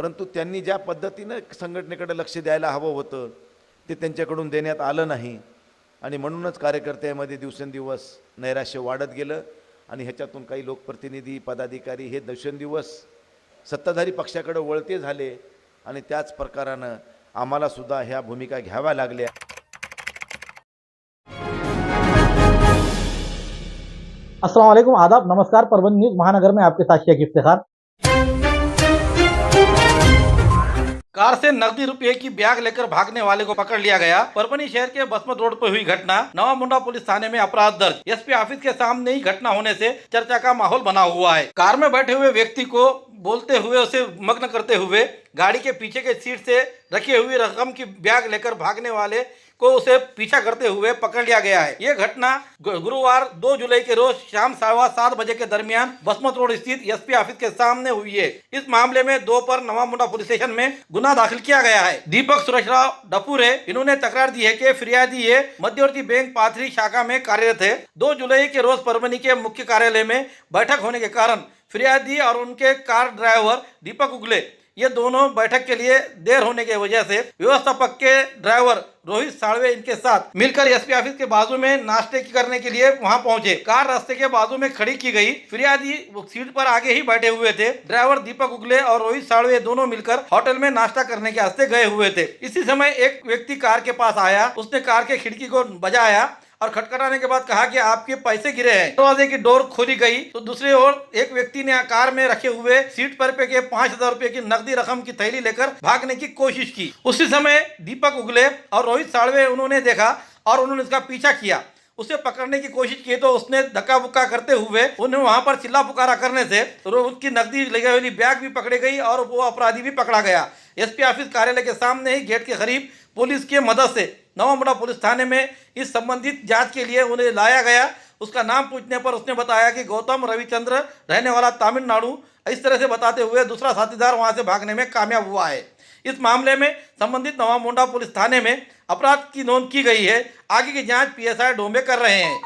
परंतु त्यांनी ज्या पद्धतीनं संघटनेकडे लक्ष द्यायला हवं होतं ते त्यांच्याकडून देण्यात आलं नाही आणि म्हणूनच कार्यकर्त्यामध्ये दिवसेंदिवस नैराश्य वाढत गेलं आणि ह्याच्यातून काही लोकप्रतिनिधी पदाधिकारी हे दिवसेंदिवस सत्ताधारी पक्षाकडे वळते झाले आणि त्याच प्रकारानं आम्हाला सुद्धा ह्या भूमिका घ्याव्या लागल्या। अस्सलाम वालेकुम, आदाब, नमस्कार। परभणी न्यूज महानगर में आपके साथ शेख इफ्तिखार। कार से नकदी रुपये की बैग लेकर भागने वाले को पकड़ लिया गया। परभणी शहर के बसमत रोड पर हुई घटना। नवा मुंडा पुलिस थाने में अपराध दर्ज। एसपी ऑफिस के सामने ही घटना होने से चर्चा का माहौल बना हुआ है। कार में बैठे हुए व्यक्ति को बोलते हुए उसे मग्न करते हुए गाड़ी के पीछे के सीट से रखी हुई रकम की बैग लेकर भागने वाले को उसे पीछा करते हुए पकड़ लिया गया है। ये घटना गुरुवार 2 जुलाई के रोज शाम 7:15 बजे के दरमियान बसमत रोड स्थित एसपी ऑफिस के सामने हुई है। इस मामले में 2 पर नवा मुंडा पुलिस स्टेशन में गुना दाखिल किया गया है। दीपक सुरेशराव डपूर है। इन्होंने तकरार दी है कि फिरियादी ये मध्यवर्ती बैंक पाथरी शाखा में कार्यरत है। 2 जुलाई के रोज परभणी के मुख्य कार्यालय में बैठक होने के कारण फिरियादी और उनके कार ड्राइवर दीपक उगले ये दोनों बैठक के लिए देर होने की वजह से व्यवस्थापक के ड्राइवर रोहित साळवे इनके साथ मिलकर एसपी ऑफिस के बाजू में नाश्ते करने के लिए वहां पहुंचे। कार रास्ते के बाजू में खड़ी की गई। फिरियादी सीट पर आगे ही बैठे हुए थे। ड्राइवर दीपक उगले और रोहित साळवे दोनों मिलकर होटल में नाश्ता करने के वास्ते गए हुए थे। इसी समय एक व्यक्ति कार के पास आया। उसने कार के खिड़की को बजाया और खटखटाने के बाद कहा कि आपके पैसे गिरे हैं। दरवाजे की डोर खोली गई तो दूसरी ओर एक व्यक्ति ने कार में रखे हुए सीट पर पे के 5,000 रुपए की नकदी रकम की थैली लेकर भागने की कोशिश की। उसी समय दीपक उगले और रोहित साळवे उन्होंने देखा और उन्होंने इसका पीछा किया। उसे पकड़ने की कोशिश की तो उसने धक्का बुक्का करते हुए उन्हें वहां पर चिल्ला पुकारा करने से उसकी नकदी लगी हुई बैग भी पकड़ी गई और वो अपराधी भी पकड़ा गया। एसपी ऑफिस कार्यालय के सामने ही गेट के करीब पुलिस की मदद से नवा मुंडा पुलिस थाने में इस संबंधित जांच के लिए उन्हें लाया गया। उसका नाम पूछने पर उसने बताया कि गौतम रविचंद्र रहने वाला तमिलनाडु, इस तरह से बताते हुए दूसरा साथीदार वहां से भागने में कामयाब हुआ है। इस मामले में संबंधित नवा मुंडा पुलिस थाने में अपराध की नोंद की गई है। आगे की जांच पीएसआई डोंबे कर रहे हैं।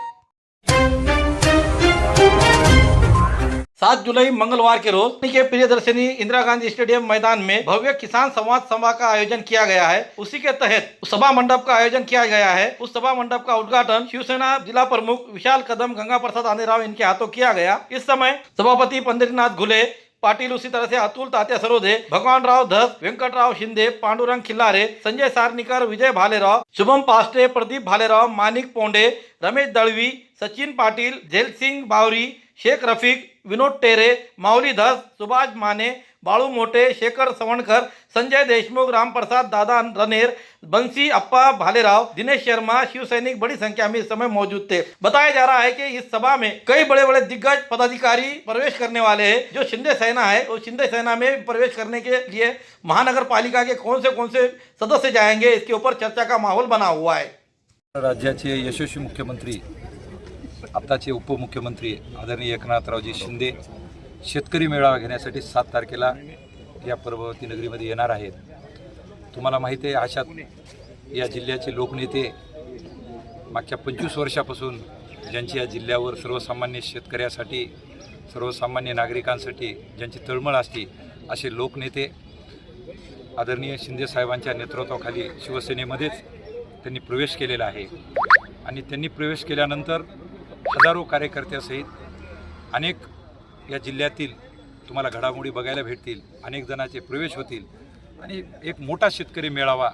7 जुलाई मंगलवार के रोज के प्रियदर्शनी इंदिरा गांधी स्टेडियम मैदान में भव्य किसान संवाद सभा का आयोजन किया गया है। उसी के तहत सभा मंडप का आयोजन किया गया है। उस सभा मंडप का उद्घाटन शिवसेना जिला प्रमुख विशाल कदम, गंगा प्रसाद आनेराव इनके हाथों किया गया। इस समय सभापति पंढरीनाथ घुले पाटिल, उसी तरह से अतुल तात्या सरोदे, भगवान राव धस, वेंकटराव शिंदे, पांडुरंग खिल्लारे, संजय सारनीकर, विजय भालेराव, शुभम पास्टे, प्रदीप भालेराव, मानिक पोंडे, रमेश दळवी, सचिन पाटिल, झैल सिंह बावरी, शेख रफीक, विनोद टेरे, माऊली धस, सुभाष माने, बाळू मोटे, शेखर सवणकर, संजय देशमुख, रामप्रसाद दादा रनेर, बंसी अप्पा भालेराव, दिनेश शर्मा, शिव सैनिक बड़ी संख्या में इस समय मौजूद थे। बताया जा रहा है कि इस सभा में कई बड़े बड़े दिग्गज पदाधिकारी प्रवेश करने वाले हैं। जो शिंदे सेना है उस शिंदे सेना में प्रवेश करने के लिए महानगर पालिका के कौन से सदस्य जाएंगे, इसके ऊपर चर्चा का माहौल बना हुआ है। राज्याचे यशस्वी मुख्यमंत्री, आताचे उपमुख्यमंत्री आदरणीय एकनाथरावजी शिंदे शेतकरी मेळावा घेण्यासाठी 7 तारखेला या पर्वती नगरीमध्ये येणार आहेत। तुम्हाला माहिती आहे, अशात या जिल्ह्याचे लोकनेते मागच्या 25 वर्षापासून ज्यांची या जिल्ह्यावर सर्वसामान्य शेतकऱ्यासाठी, सर्वसामान्य नागरिकांसाठी ज्यांची तळमळ असते असे लोकनेते आदरणीय शिंदे साहेबांच्या नेतृत्वाखाली शिवसेनेमध्येच त्यांनी प्रवेश केलेला आहे। आणि त्यांनी प्रवेश केल्यानंतर हजारो कार्यकर्त्यासहित अनेक या जिल्ह्यातील तुम्हाला घडामोडी बघायला भेटतील। अनेक जणांचे प्रवेश होतील आणि एक मोठा शेतकरी मेळावा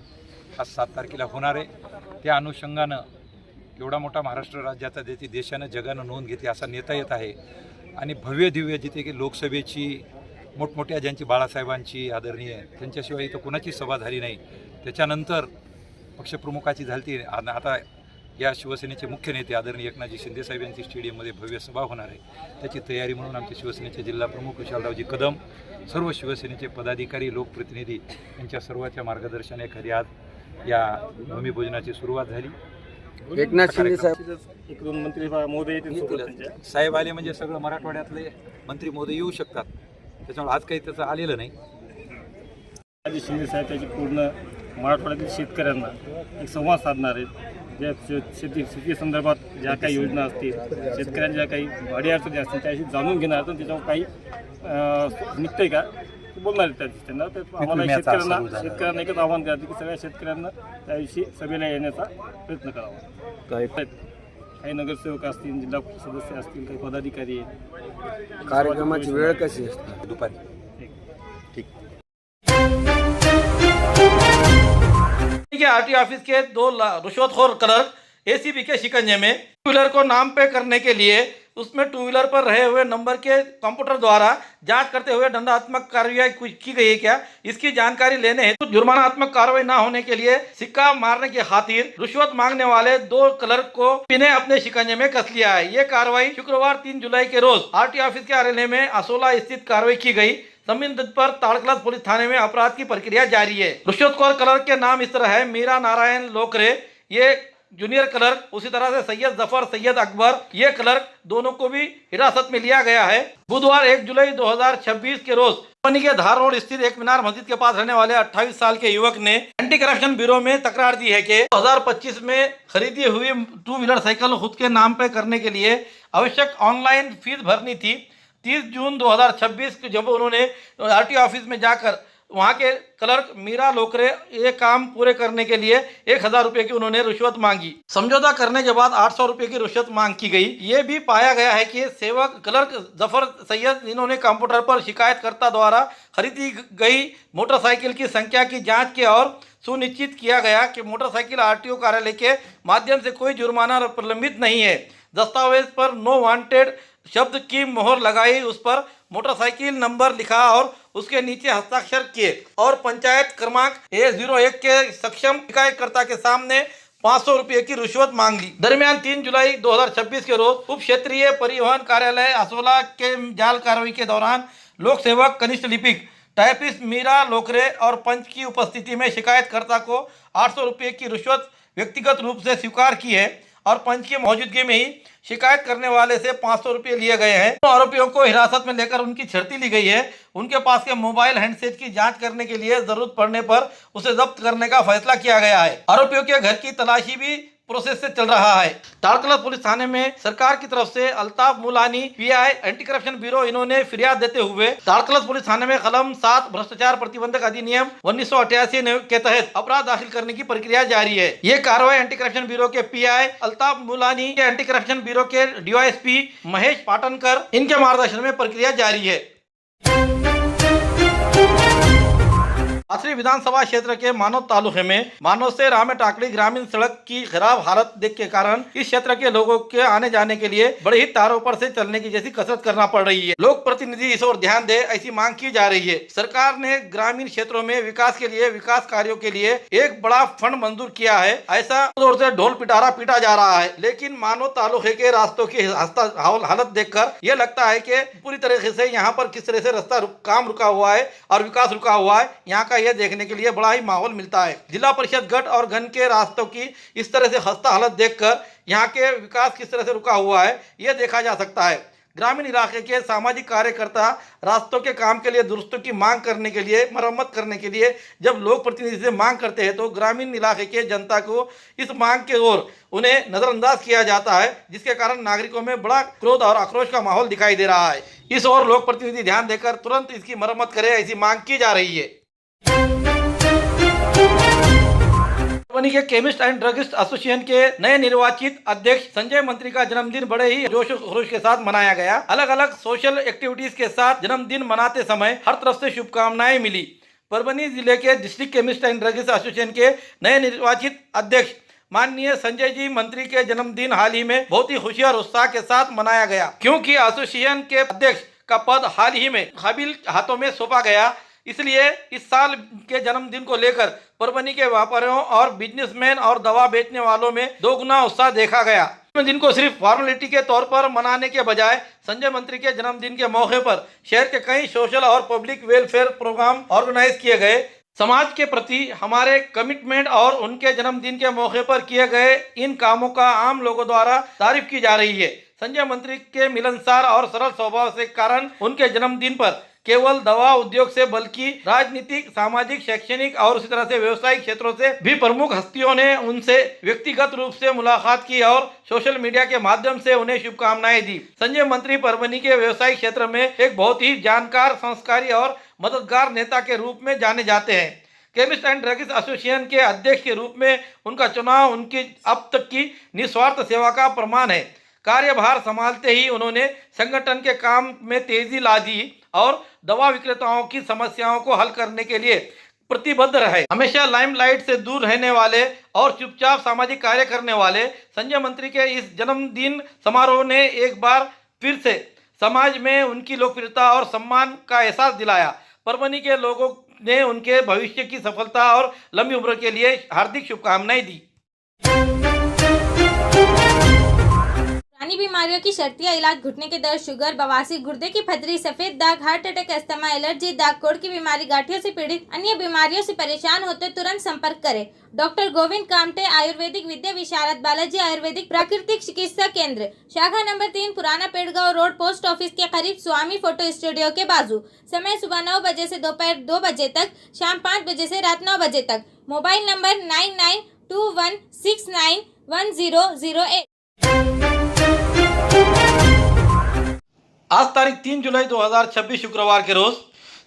हा 7 तारखेला होणार आहे। त्या अनुषंगानं एवढा मोठा महाराष्ट्र राज्याचा ज्याची देशानं जगानं नोंद घेते असा नेता येत आहे आणि भव्य दिव्य जिथे की लोकसभेची मोठमोठ्या ज्यांची बाळासाहेबांची आदरणीय त्यांच्याशिवाय इथं कोणाची सभा झाली नाही, त्याच्यानंतर पक्षप्रमुखाची झाली। आता या शिवसेनेचे मुख्य नेते आदरणीय एकनाथजी शिंदे साहेब यांची स्टेडियममध्ये भव्य सभा होणार आहे। त्याची तयारी म्हणून आमचे शिवसेनेचे जिल्हा प्रमुख विशालरावजी कदम, सर्व शिवसेनेचे पदाधिकारी, लोकप्रतिनिधी यांच्या सर्वांच्या मार्गदर्शनाखाली आज या भूमिपूजनाची सुरुवात झाली। एकनाथ शिंदे साहेब, एक दोन मंत्री महोदय साहेब आले म्हणजे सगळं मराठवाड्यातले मंत्री महोदय येऊ शकतात, त्याच्यामुळे आज काही त्याचं आलेलं नाही। शिंदे साहेब त्याची पूर्ण मराठवाड्यातील शेतकऱ्यांना एक संवाद साधणार आहेत। ज्या शेती संदर्भात ज्या काही योजना असतील, शेतकऱ्यांच्या काही अडीअडचणी असतील त्याशी जाणून घेणार, तर त्याच्यावर काही निघतंय का बोलणार आहेत त्यांना आम्हाला विम्याचा सुरू झाला. शेतकऱ्यांना एकच आव्हान करायचं की सगळ्या शेतकऱ्यांना त्याविषयी सभेला येण्याचा प्रयत्न करावा. काही नगरसेवक असतील, जिल्हा सदस्य असतील, काही पदाधिकारी आहेत. कार्यक्रमाची वेळ कशी असते? दुपारी. के आरटीओ ऑफिस के 2 रुश्वतखोर क्लर्क एसीबी के शिकंजे में। टू व्हीलर को नाम पे करने के लिए उसमें टू व्हीलर पर रहे हुए नंबर के कंप्यूटर द्वारा जांच करते हुए दंडात्मक कार्रवाई की गई है क्या, इसकी जानकारी लेने हेतु जुर्मानात्मक कार्रवाई न होने के लिए सिक्का मारने की खातिर रिश्वत मांगने वाले 2 क्लर्क को इन्हें अपने शिकंजे में कस लिया है। ये कार्रवाई शुक्रवार 3 जुलाई के रोज आरटीओ ऑफिस के कार्यालय में असोला स्थित कार्रवाई की गई। संबंधित पर ताड़कलास पुलिस थाने में अपराध की प्रक्रिया जारी है। रिश्वतखोर क्लर्क के नाम इस तरह है: मीरा नारायण लोकरे, ये जूनियर क्लर्क, उसी तरह से सैयद जफर, सैयद अकबर, ये क्लर्क, दोनों को भी हिरासत में लिया गया है। बुधवार 1 जुलाई 2026 के रोज कंपनी के धार रोड स्थित एक मीनार मस्जिद के पास रहने वाले 28 साल के युवक ने एंटी करप्शन ब्यूरो में तकरार दी है कि 2025 में खरीदी हुई 2 व्हीलर साइकिल खुद के नाम पे करने के लिए आवश्यक ऑनलाइन फीस भरनी थी। 30 जून 2026 को जब उन्होंने आरटीओ ऑफिस में जाकर वहाँ के क्लर्क मीरा लोकरे ये काम पूरे करने के लिए 1000 रुपये की उन्होंने रिश्वत मांगी। समझौता करने के बाद 800 रुपये की रिश्वत मांग की गई। ये भी पाया गया है कि सेवक क्लर्क जफर सैयद, इन्होंने कंप्यूटर पर शिकायतकर्ता द्वारा खरीदी गई मोटरसाइकिल की संख्या की जांच की और सुनिश्चित किया गया कि मोटरसाइकिल आरटीओ कार्यालय के माध्यम से कोई जुर्माना प्रलंबित नहीं है। दस्तावेज पर नो वांटेड शब्द की मोहर लगाई, उस पर मोटरसाइकिल नंबर लिखा और उसके नीचे हस्ताक्षर किए और पंचायत क्रमांक A01 के सक्षम शिकायतकर्ता के सामने 500 रुपये की रिश्वत मांग ली। दरमियान 3 जुलाई 2026 के रोज उप क्षेत्रीय परिवहन कार्यालय असोला के जाल कार्रवाई के दौरान लोक सेवक कनिष्ठ लिपिक टाइपिस्ट मीरा लोकरे और पंच की उपस्थिति में शिकायतकर्ता को 800 रुपये की रिश्वत व्यक्तिगत रूप से स्वीकार की है और पंच की मौजूदगी में ही शिकायत करने वाले से 500 रुपये लिए गए हैं। तो आरोपियों को हिरासत में लेकर उनकी छर्ती ली गई है। उनके पास के मोबाइल हैंडसेट की जांच करने के लिए जरूरत पड़ने पर उसे जब्त करने का फैसला किया गया है। आरोपियों के घर की तलाशी भी प्रोसेस से चल रहा है। ताड़कलास पुलिस थाने में सरकार की तरफ से Altaf Mulani pi anti corruption bureau, इन्होंने फिरियाद देते हुए ताड़कलास पुलिस थाने में कलम 7 भ्रष्टाचार प्रतिबंधक अधिनियम 1988 के तहत अपराध दाखिल करने की प्रक्रिया जारी है। ये कार्रवाई एंटी करप्शन ब्यूरो के पीआई अल्ताफ मुलानी के एंटी करप्शन ब्यूरो के डीवाईएसपी महेश पाटनकर, इनके मार्गदर्शन में प्रक्रिया जारी है। आसरी विधानसभा क्षेत्र के मानव तालुके में मानव से रामे टाकड़ी ग्रामीण सड़क की खराब हालत देख के कारण इस क्षेत्र के लोगों के आने जाने के लिए बड़े ही तारों पर से चलने की जैसी कसरत करना पड़ रही है। लोक प्रतिनिधि इस ओर ध्यान दे, ऐसी मांग की जा रही है। सरकार ने ग्रामीण क्षेत्रों में विकास के लिए, विकास कार्यों के लिए एक बड़ा फंड मंजूर किया है। ऐसा तौर से ढोल पिटारा पीटा जा रहा है, लेकिन मानव तालुके के रास्तों की हालत देखकर यह लगता है कि पूरी तरीके से यहाँ पर किस तरह से रास्ता काम रुका हुआ है और विकास रुका हुआ है। यहाँ का यह देखने के लिए बड़ा ही माहौल मिलता है। जिला परिषद गट और घन के रास्तों की इस तरह से खस्ता हालत देखकर यहाँ के विकास किस तरह से रुका हुआ है यह देखा जा सकता है। ग्रामीण इलाके के सामाजिक कार्यकर्ता रास्तों के काम के लिए, दुरुस्तों की मांग करने के लिए, मरम्मत करने के लिए जब लोक प्रतिनिधि से मांग करते हैं तो ग्रामीण इलाके के जनता को इस मांग के ओर उन्हें नजरअंदाज किया जाता है, जिसके कारण नागरिकों में बड़ा क्रोध और आक्रोश का माहौल दिखाई दे रहा है। इस ओर लोक प्रतिनिधि ध्यान देकर तुरंत इसकी मरम्मत करे, ऐसी मांग की जा रही है। परभनी के केमिस्ट एंड ड्रगिस्ट एसोसिएशन के नए निर्वाचित अध्यक्ष संजय मंत्री का जन्मदिन बड़े ही जोश खरोश के साथ मनाया गया। अलग अलग सोशल एक्टिविटीज के साथ जन्मदिन मनाते समय हर तरफ से शुभकामनाएं मिली। परभनी जिले के district chemist and druggist association के नए निर्वाचित अध्यक्ष माननीय संजय जी मंत्री के जन्मदिन हाल ही में बहुत ही खुशी और उत्साह के साथ मनाया गया, क्योंकि एसोसिएशन के अध्यक्ष का पद हाल ही में काबिल हाथों में सौंपा गया। इसलिए इस साल के जन्मदिन को लेकर परभनी के व्यापारियों और बिजनेसमैन और दवा बेचने वालों में दोगुना उत्साह देखा गया। जन्मदिन को सिर्फ फॉर्मेलिटी के तौर पर मनाने के बजाय संजय मंत्री के जन्मदिन के मौके पर शहर के कई सोशल और पब्लिक वेलफेयर प्रोग्राम ऑर्गेनाइज किए गए। समाज के प्रति हमारे कमिटमेंट और उनके जन्मदिन के मौके पर किए गए इन कामों का आम लोगों द्वारा तारीफ की जा रही है। संजय मंत्री के मिलनसार और सरल स्वभाव से कारण उनके जन्मदिन पर केवल दवा उद्योग से बल्कि राजनीतिक, सामाजिक, शैक्षणिक और उसी तरह से व्यवसायिक क्षेत्रों से भी प्रमुख हस्तियों ने उनसे व्यक्तिगत रूप से मुलाकात की और सोशल मीडिया के माध्यम से उन्हें शुभकामनाएं दी। संजय मंत्री परभनी के व्यवसायिक क्षेत्र में एक बहुत ही जानकार, संस्कारी और मददगार नेता के रूप में जाने जाते हैं। केमिस्ट एंड ड्रगिस्ट एसोसिएशन के अध्यक्ष के रूप में उनका चुनाव उनकी अब तक की निस्वार्थ सेवा का प्रमाण है। कार्यभार संभालते ही उन्होंने संगठन के काम में तेजी ला दी और दवा विक्रेताओं की समस्याओं को हल करने के लिए प्रतिबद्ध रहे। हमेशा लाइमलाइट से दूर रहने वाले और चुपचाप सामाजिक कार्य करने वाले संजय मंत्री के इस जन्मदिन समारोह ने एक बार फिर से समाज में उनकी लोकप्रियता और सम्मान का एहसास दिलाया। परभनी के लोगों ने उनके भविष्य की सफलता और लंबी उम्र के लिए हार्दिक शुभकामनाएं दी। पुरानी बीमारियों की शर्तिया इलाज, घुटने के दर्द, शुगर, बवासीर, गुर्दे की पथरी, सफेद दाग, हार्ट अटैक, अस्थमा, एलर्जी, दाग कोड़ की बीमारी, गांठियों से पीड़ित अन्य बीमारियों से परेशान होते तुरंत संपर्क करें। डॉक्टर गोविंद कामटे, आयुर्वेदिक विद्या विशारद, बालाजी आयुर्वेदिक प्राकृतिक चिकित्सा केंद्र, शाखा नंबर 3, पुराना पेड़गांव रोड, पोस्ट ऑफिस के करीब, स्वामी फोटो स्टूडियो के बाजू। समय सुबह 9 बजे से दोपहर 2 बजे तक, शाम 5 बजे से रात 9 बजे तक। Mobile number 9921691008। आज तारीख 3 जुलाई 2026 शुक्रवार के रोज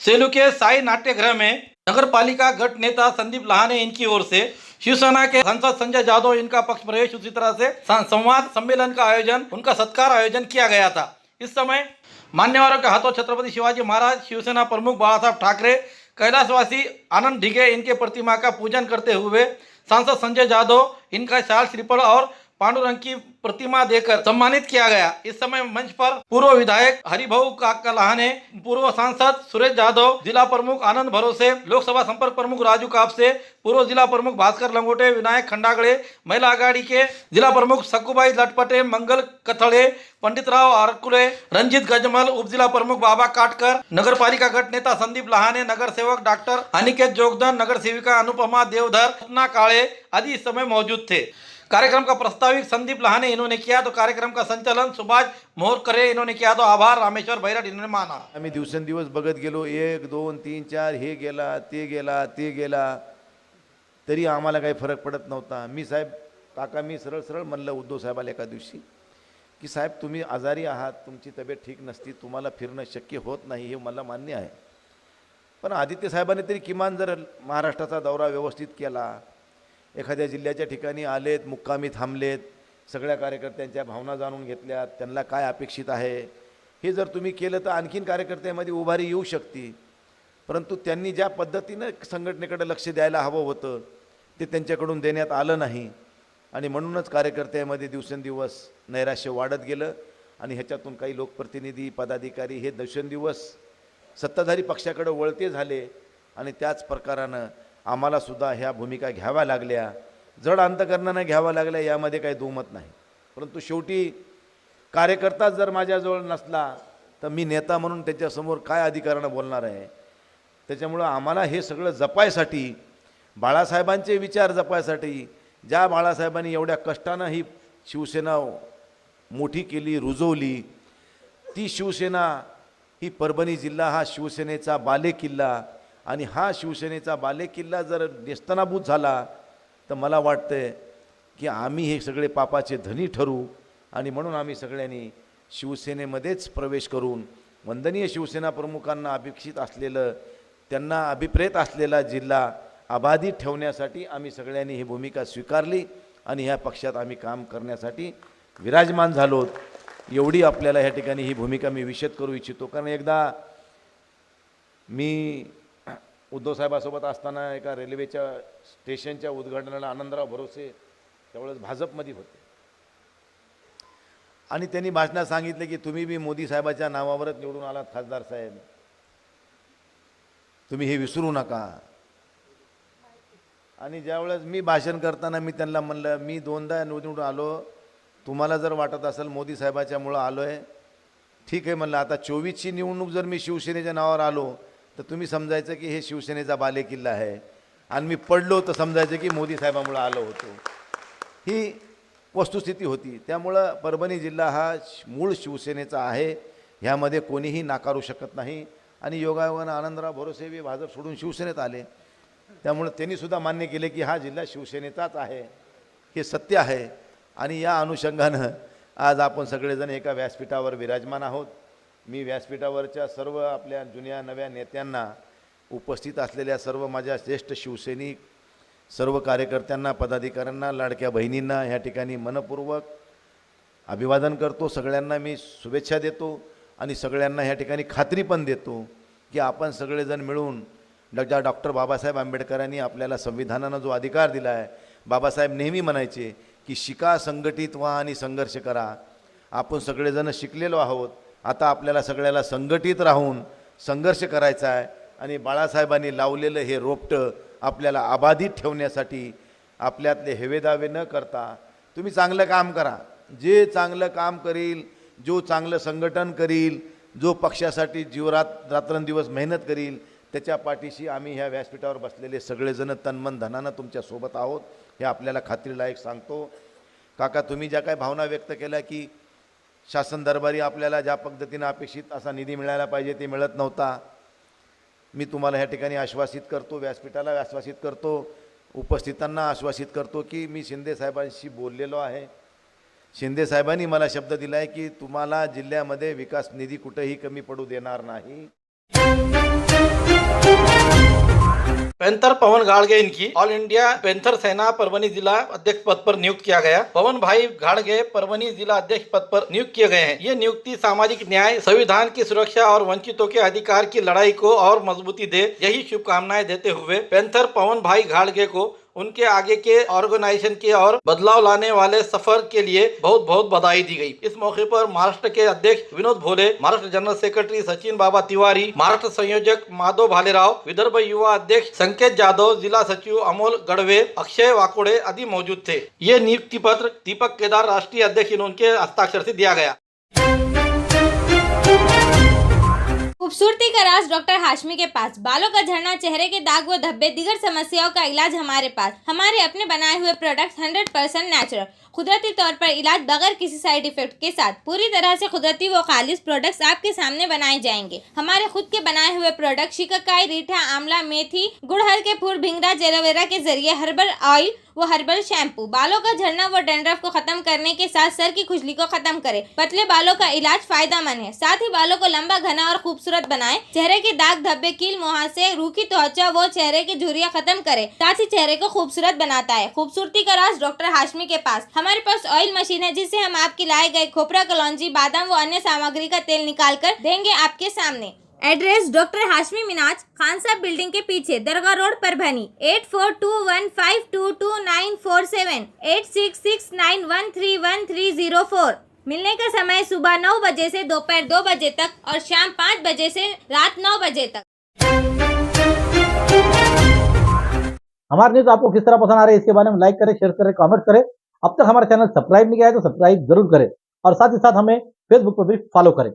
सेलू के साई नाट्यगृह में नगर पालिका गट नेता संदीप लहाने इनकी ओर से शिवसेना के सांसद संजय जादव इनका पक्ष प्रवेश, उसी तरह से संवाद सम्मेलन का आयोजन, उनका सत्कार आयोजन किया गया था। इस समय मान्यवरों के हाथों छत्रपति शिवाजी महाराज, शिवसेना प्रमुख बाला साहब ठाकरे, कैलाशवासी आनंद ढिगे इनके प्रतिमा का पूजन करते हुए सांसद संजय जादव इनका शाल, श्रीफल और पांडुरंग की प्रतिमा देकर सम्मानित किया गया। इस समय मंच पर पूर्व विधायक हरिभाऊ काका लहाने, पूर्व सांसद सुरेश जादव, जिला प्रमुख आनंद भरोसे, लोकसभा संपर्क प्रमुख राजू कापसे, पूर्व जिला प्रमुख भास्कर लंगोटे, विनायक खंडागड़े, महिला आघाड़ी के जिला प्रमुख सकुबाई लटपटे, मंगल कथड़े, पंडितराव आरकुले, रंजीत गजमल, उप जिला प्रमुख बाबा काटकर, नगर पालिका गट नेता संदीप लहाने, नगर सेवक डॉक्टर अनिकेत जोगदन, नगर सेविका अनुपमा देवधर, सपना काळे आदि इस समय मौजूद थे। कार्यक्रम का प्रस्तावित संदीप लहाने इन्होंने किया तो कार्यक्रम का संचालन सुभाष मोहरकरे इन्होंने किया तो आभार रामेश्वर बैराट इन्होंने माना। आम्ही दिवसेंदिवस बघत गेलो, 1 2 3 4 हे गेला ते गेला तरी आम्हाला काही फरक पडत नव्हता। मी साहेब काका मी सरळ म्हणलं उद्धव साहेबाला एका दिवशी की साहेब तुम्ही आजारी आहात, तुमची तब्येत ठीक नसती, तुम्हाला फिरणं शक्य होत नाही हे मला मान्य आहे, पण आदित्य साहेबांनी तरी किमान जर महाराष्ट्राचा दौरा व्यवस्थित केला, एखाद्या जिल्ह्याच्या ठिकाणी आलेत, मुक्कामी थांबलेत, सगळ्या कार्यकर्त्यांच्या भावना जाणून घेतल्यात, त्यांना काय अपेक्षित आहे हे जर तुम्ही केलं तर आणखीन कार्यकर्त्यांमध्ये उभारी येऊ शकते। परंतु त्यांनी ज्या पद्धतीनं संघटनेकडे लक्ष द्यायला हवं होतं ते त्यांच्याकडून देण्यात आलं नाही आणि म्हणूनच कार्यकर्त्यांमध्ये दिवसेंदिवस नैराश्य वाढत गेलं आणि ह्याच्यातून काही लोकप्रतिनिधी, पदाधिकारी हे दिवसेंदिवस सत्ताधारी पक्षाकडे वळते झाले आणि त्याच प्रकारानं आम्हाला सुद्धा ह्या भूमिका घ्याव्या लागल्या, जड अंतकरणानं घ्याव्या लागल्या, यामध्ये काही दुमत नाही। परंतु शेवटी कार्यकर्ता जर माझ्याजवळ नसला तर मी नेता म्हणून त्याच्यासमोर काय अधिकारानं बोलणार आहे। त्याच्यामुळं आम्हाला हे सगळं जपायसाठी, बाळासाहेबांचे विचार जपायसाठी, ज्या बाळासाहेबांनी एवढ्या कष्टानं ही शिवसेना मोठी केली, रुजवली, ती शिवसेना ही परभणी जिल्हा हा शिवसेनेचा बालेकिल्ला आणि हा शिवसेनेचा बालेकिल्ला जर नेस्तनाबूत झाला तर मला वाटतं की आम्ही हे सगळे पापाचे धनी ठरू आणि म्हणून आम्ही सगळ्यांनी शिवसेनेमध्येच प्रवेश करून वंदनीय शिवसेना प्रमुखांना अपेक्षित असलेलं, त्यांना अभिप्रेत असलेला जिल्हा अबाधित ठेवण्यासाठी आम्ही सगळ्यांनी ही भूमिका स्वीकारली आणि ह्या पक्षात आम्ही काम करण्यासाठी विराजमान झालो। एवढी आपल्याला ह्या ठिकाणी ही भूमिका मी विशद करू इच्छितो, कारण एकदा मी उद्धव साहेबासोबत असताना एका रेल्वेच्या स्टेशनच्या उद्घाटनाला आनंदराव भरोसे त्यावेळेस भाजपमध्ये होते आणि त्यांनी भाषणात सांगितले की तुम्ही बी मोदी साहेबाच्या नावावरच निवडून आलात खासदार साहेब, तुम्ही हे विसरू नका। आणि ज्यावेळेस मी भाषण करताना मी त्यांना म्हणलं मी 2दा निवडून आलो, तुम्हाला जर वाटत असेल मोदी साहेबाच्यामुळं आलो आहे ठीक आहे, म्हणलं आता 24ची निवडणूक जर मी शिवसेनेच्या नावावर आलो तर तुम्ही समजायचं की हे शिवसेनेचा बालेकिल्ला आहे आणि मी पडलो तर समजायचं की मोदी साहेबांमुळे आलो होतो। ही वस्तुस्थिती होती। त्यामुळं परभणी जिल्हा हा मूळ शिवसेनेचा आहे, ह्यामध्ये कोणीही नाकारू शकत नाही आणि योगायोगानं आनंदराव भरोसे बी भाजप सोडून शिवसेनेत आले. त्यामुळे त्यांनीसुद्धा मान्य केले की हा जिल्हा शिवसेनेचाच आहे, हे सत्य आहे. आणि या अनुषंगानं आज आपण सगळेजण एका व्यासपीठावर विराजमान आहोत. मी व्यासपीठावरच्या सर्व आपल्या जुन्या नव्या नेत्यांना, उपस्थित असलेल्या सर्व माझ्या ज्येष्ठ शिवसैनिक, सर्व कार्यकर्त्यांना, पदाधिकाऱ्यांना, लाडक्या बहिणींना ह्या ठिकाणी मनपूर्वक अभिवादन करतो. सगळ्यांना मी शुभेच्छा देतो आणि सगळ्यांना ह्या ठिकाणी खात्री पण देतो की आपण सगळेजण मिळून डॉक्टर बाबासाहेब आंबेडकरांनी आपल्याला संविधानानं जो अधिकार दिला आहे, बाबासाहेब नेहमी म्हणायचे की शिका, संघटित व्हा आणि संघर्ष करा. आपण सगळेजण शिकलेलो आहोत. आता आपल्याला सगळ्याला संघटित राहून संघर्ष करायचा आहे आणि बाळासाहेबांनी लावलेलं हे रोपटं आपल्याला अबाधित ठेवण्यासाठी आपल्यातले हेवेदावे न करता तुम्ही चांगलं काम करा. जे चांगलं काम करील, जो चांगलं संघटन करील, जो पक्षासाठी जीवरात रात्रंदिवस मेहनत करील, त्याच्या पाठीशी आम्ही ह्या व्यासपीठावर बसलेले सगळेजण तनमन धनानं तुमच्यासोबत आहोत, हे आपल्याला खात्रीलायक सांगतो. काका, तुम्ही ज्या काही भावना व्यक्त केल्या की शासन दरबारी आपल्याला ज्या पद्धतीनं अपेक्षित असा निधी मिळायला पाहिजे ते मिळत नव्हता, मी तुम्हाला ह्या ठिकाणी आश्वासित करतो, व्यासपीठाला आश्वासित करतो, उपस्थितांना आश्वासित करतो की मी शिंदे साहेबांशी बोललेलो आहे. शिंदे साहेबांनी मला शब्द दिला आहे की तुम्हाला जिल्ह्यामध्ये विकास निधी कुठेही कमी पडू देणार नाही. पैंथर पवन गाड़गे इनकी ऑल इंडिया पैंथर सेना परभनी जिला अध्यक्ष पद पर नियुक्त किया गया. पवन भाई गाड़गे परभनी जिला अध्यक्ष पद पर नियुक्त किए गए हैं. ये नियुक्ति सामाजिक न्याय, संविधान की सुरक्षा और वंचितों के अधिकार की लड़ाई को और मजबूती दे, यही शुभकामनाएं देते हुए पैंथर पवन भाई गाड़गे को उनके आगे के ऑर्गेनाइजेशन के और बदलाव लाने वाले सफर के लिए बहुत बहुत बधाई दी गई. इस मौके पर महाराष्ट्र के अध्यक्ष विनोद भोले, महाराष्ट्र जनरल सेक्रेटरी सचिन बाबा तिवारी, महाराष्ट्र संयोजक माधव भालेराव, विदर्भ युवा अध्यक्ष संकेत जाधव, जिला सचिव अमोल गढ़वे, अक्षय वाकोड़े आदि मौजूद थे. ये नियुक्ति पत्र दीपक केदार राष्ट्रीय अध्यक्ष उनके हस्ताक्षर से दिया गया. खूबसूरती का राज डॉक्टर हाशमी के पास. बालों का झड़ना, चेहरे के दाग व धब्बे, दीगर समस्याओं का इलाज हमारे पास. हमारे अपने बनाए हुए प्रोडक्ट्स 100% नेचुरल, कुदरती तौर पर इलाज बगैर किसी साइड इफेक्ट के साथ. पूरी तरह से कुदरती व खालिश प्रोडक्ट्स आपके सामने बनाए जाएंगे. हमारे खुद के बनाए हुए प्रोडक्ट शिकाकाई, रीठा, आंवला, मेथी, गुड़हल के फूल, भिंगरा, एलोवेरा के जरिए हर्बल ऑयल वो हर्बल शैम्पू बालों का झड़ना व डैंड्रफ को खत्म करने के साथ सर की खुजली को खत्म करे. पतले बालों का इलाज फायदेमंद है, साथ ही बालों को लंबा, घना और खूबसूरत बनाए. चेहरे के दाग धब्बे, कील, मुहासे, रूखी त्वचा वो चेहरे की झुर्रियां खत्म करे, साथ ही चेहरे को खूबसूरत बनाता है. खूबसूरती का राज डॉक्टर हाशमी के पास. हमारे पास ऑयल मशीन है जिससे हम आपके लाए गए खोपरा, कलौंजी, बादाम व अन्य सामग्री का तेल निकाल कर देंगे आपके सामने. एड्रेस डॉक्टर हाशमी मिनाज, खान साहब बिल्डिंग के पीछे, दरगाह रोड, परभनी. 8421522947, 8669131304. मिलने का समय सुबह 9 बजे से दोपहर 2 बजे तक और शाम 5 बजे से रात 9 बजे तक. हमारे न्यूज आपको किस तरह पसंद आ रही है इसके बारे में लाइक करें, शेयर करें, कमेंट करें. अब तक हमारा चैनल सब्सक्राइब नहीं किया है तो सब्सक्राइब जरूर करें और साथ ही साथ हमें फेसबुक पर भी फॉलो करें.